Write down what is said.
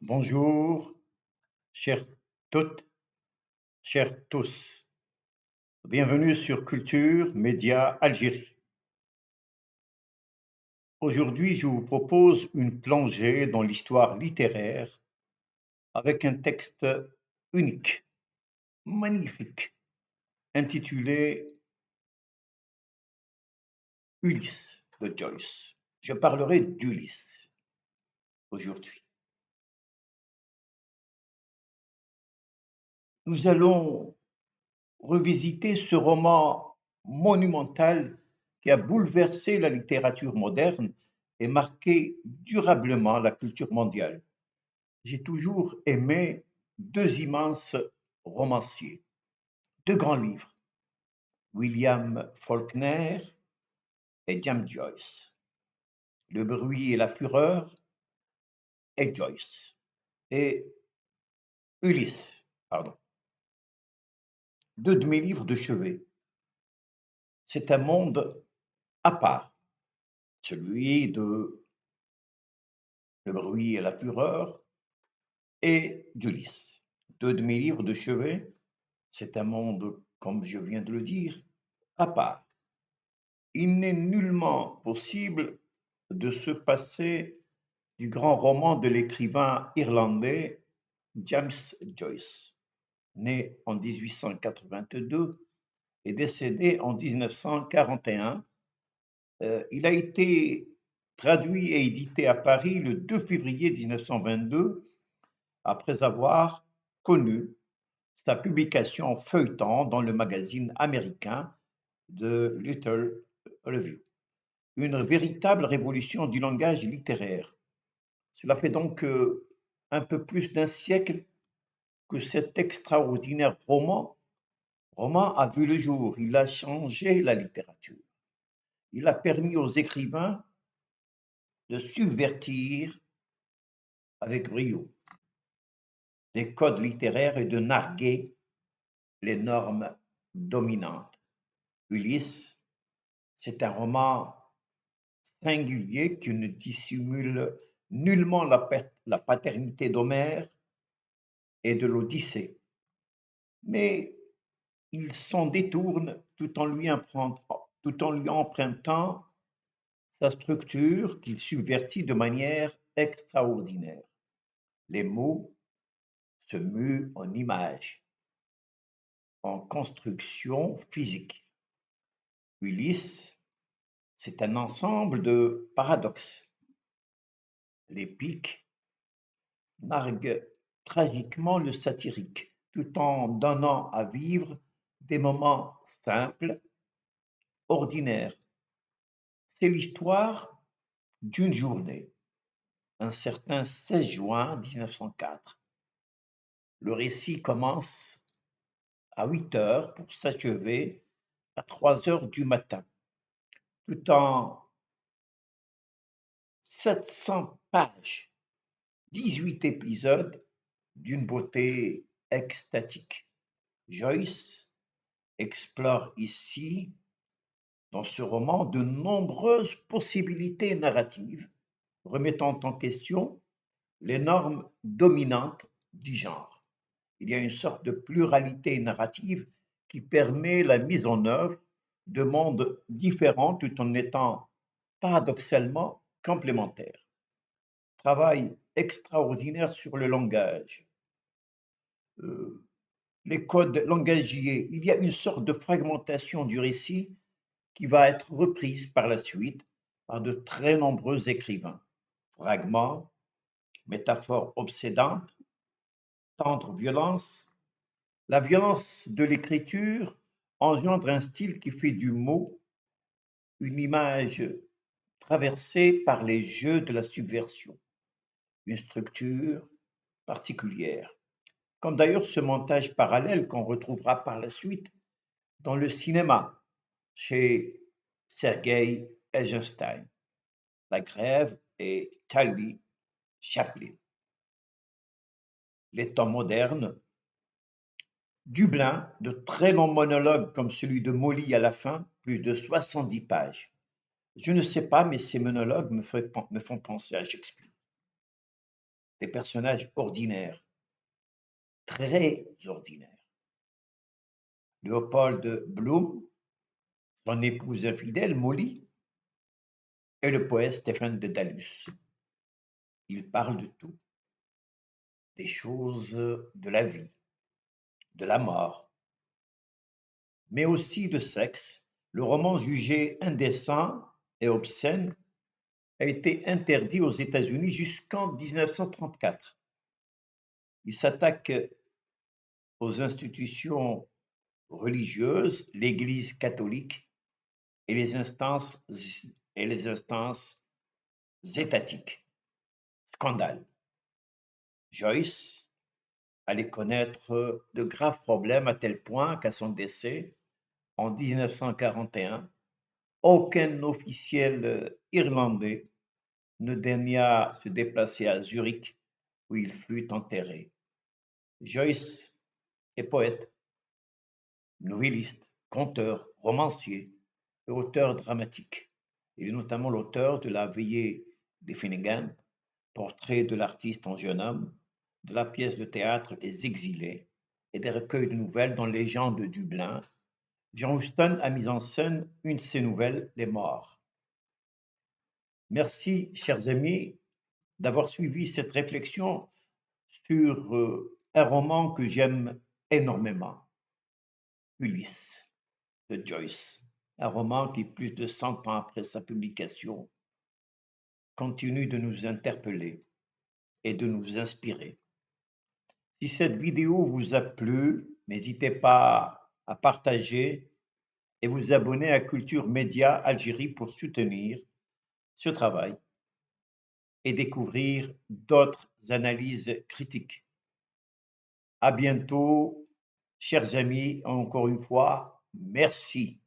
Bonjour, chères toutes, chers tous. Bienvenue sur Culture Média Algérie. Aujourd'hui, je vous propose une plongée dans l'histoire littéraire avec un texte unique, magnifique, intitulé Ulysse de Joyce. Je parlerai d'Ulysse aujourd'hui. Nous allons revisiter ce roman monumental qui a bouleversé la littérature moderne et marqué durablement la culture mondiale. J'ai toujours aimé deux immenses romanciers, deux grands livres, William Faulkner et James Joyce. Le bruit et la fureur et Joyce. Et Ulysse, pardon. Deux de mes livres de chevet. C'est un monde à part, celui de Le bruit et la fureur et d'Ulysse. Deux de mes livres de chevet, c'est un monde, comme je viens de le dire, à part. Il n'est nullement possible de se passer du grand roman de l'écrivain irlandais James Joyce, né en 1882 et décédé en 1941. Il a été traduit et édité à Paris le 2 février 1922 après avoir connu sa publication en feuilleton dans le magazine américain The Little Review. Une véritable révolution du langage littéraire. Cela fait donc un peu plus d'un siècle que cet extraordinaire roman a vu le jour. Il a changé la littérature. Il a permis aux écrivains de subvertir avec brio les codes littéraires et de narguer les normes dominantes. Ulysse, c'est un roman singulier qui ne dissimule nullement la paternité d'Homère et de l'Odyssée, mais il s'en détourne tout en lui empruntant sa structure qu'il subvertit de manière extraordinaire. Les mots se muent en images, en construction physique. Ulysse, c'est un ensemble de paradoxes. L'épique nargue tragiquement le satirique, tout en donnant à vivre des moments simples, ordinaires. C'est l'histoire d'une journée, un certain 16 juin 1904. Le récit commence à 8 heures pour s'achever à 3 heures du matin, tout en 700 pages, 18 épisodes d'une beauté extatique. Joyce explore ici, dans ce roman, de nombreuses possibilités narratives, remettant en question les normes dominantes du genre. Il y a une sorte de pluralité narrative qui permet la mise en œuvre de mondes différents tout en étant paradoxalement complémentaires. Travail extraordinaire sur le langage. Euh, les codes langagiers, il y a une sorte de fragmentation du récit qui va être reprise par la suite par de très nombreux écrivains. Fragments, métaphores obsédantes, tendre violence. La violence de l'écriture engendre un style qui fait du mot une image traversée par les jeux de la subversion, une structure particulière, comme d'ailleurs ce montage parallèle qu'on retrouvera par la suite dans le cinéma chez Sergei Eisenstein, La Grève et Charlie Chaplin. Les temps modernes, Dublin, de très longs monologues comme celui de Molly à la fin, plus de 70 pages. Je ne sais pas, mais ces monologues me font penser à Shakespeare. des personnages ordinaires, très ordinaires. Léopold Bloom, son épouse infidèle Molly, et le poète Stéphane Dedalus. Ils parlent de tout, des choses de la vie, de la mort, mais aussi de sexe. Le roman jugé indécent et obscène a été interdit aux États-Unis jusqu'en 1934. Il s'attaque aux institutions religieuses, l'Église catholique et les instances étatiques. Scandale. Joyce allait connaître de graves problèmes à tel point qu'à son décès, en 1941, aucun officiel irlandais ne daigna se déplacer à Zurich où il fut enterré. Joyce est poète, novelliste, conteur, romancier et auteur dramatique. Il est notamment l'auteur de La Veillée des Finnegan, portrait de l'artiste en jeune homme, de la pièce de théâtre Les Exilés et des recueils de nouvelles dans Légende de Dublin. Jean Houston a mis en scène une de ses nouvelles, Les Morts. Merci, chers amis, d'avoir suivi cette réflexion sur un roman que j'aime énormément, Ulysse de Joyce, un roman qui, plus de 100 ans après sa publication, continue de nous interpeller et de nous inspirer. Si cette vidéo vous a plu, n'hésitez pas à partager et vous abonner à Culture Média Algérie pour soutenir ce travail et découvrir d'autres analyses critiques. À bientôt, chers amis, encore une fois, merci.